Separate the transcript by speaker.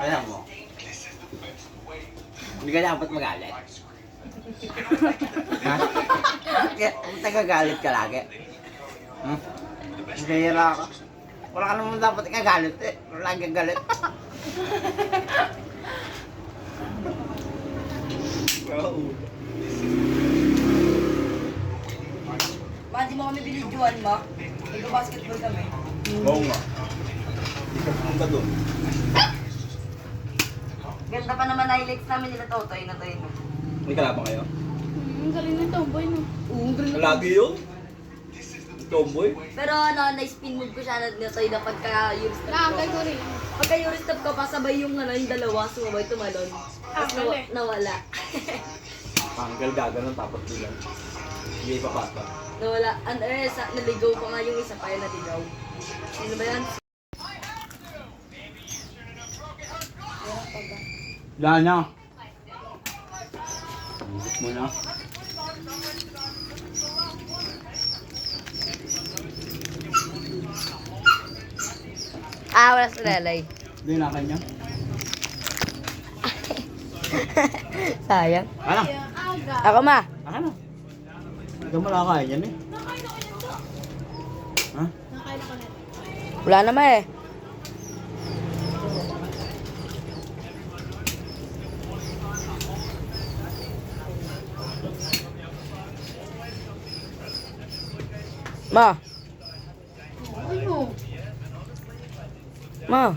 Speaker 1: Alam mo, hindi ka dapat magalit. Ha? Kung tagagalit ka lagi. Hira ka. Wala ka naman dapat ikagalit eh. Wala lagi kang galit.
Speaker 2: Ma, di mo kami binidyoan, ma. Nag-basketball kami.
Speaker 3: Oo nga. Hindi ka pumunta doon.
Speaker 2: Ganda pa naman highlights namin nila Totoy na tayo.
Speaker 3: May kalaban kayo?
Speaker 4: Ang galing ng tomboy, no?
Speaker 2: Oo, galing na.
Speaker 3: Lagi yun? Tomboy?
Speaker 2: Pero ano, na-spin move ko siya na Totoy na pagka-Eurostep ko.
Speaker 4: Nakakay ko rin.
Speaker 2: Pagka-Eurostep ko, pasabay yung ano, yung dalawa, sumabay tumalon. Tapos
Speaker 4: galing.
Speaker 2: nawala.
Speaker 3: Tanggal gaganon tapos bilang. Hindi ipapata.
Speaker 2: Nawala. Naligaw pa nga yung isa pa yung naligaw. Sino ba yan?
Speaker 1: Wala na. Ibig mo na.
Speaker 2: Wala sa lalay.
Speaker 1: Hindi na kanya.
Speaker 2: Sayang.
Speaker 1: Ano?
Speaker 4: Aga.
Speaker 2: Ako ma.
Speaker 1: Ano? Hindi ka malakain yan eh.
Speaker 4: Nakain ako nito.
Speaker 1: Ha?
Speaker 4: Nakain ako nito.
Speaker 2: Wala naman eh. Ma.
Speaker 4: Ano?
Speaker 2: Ma.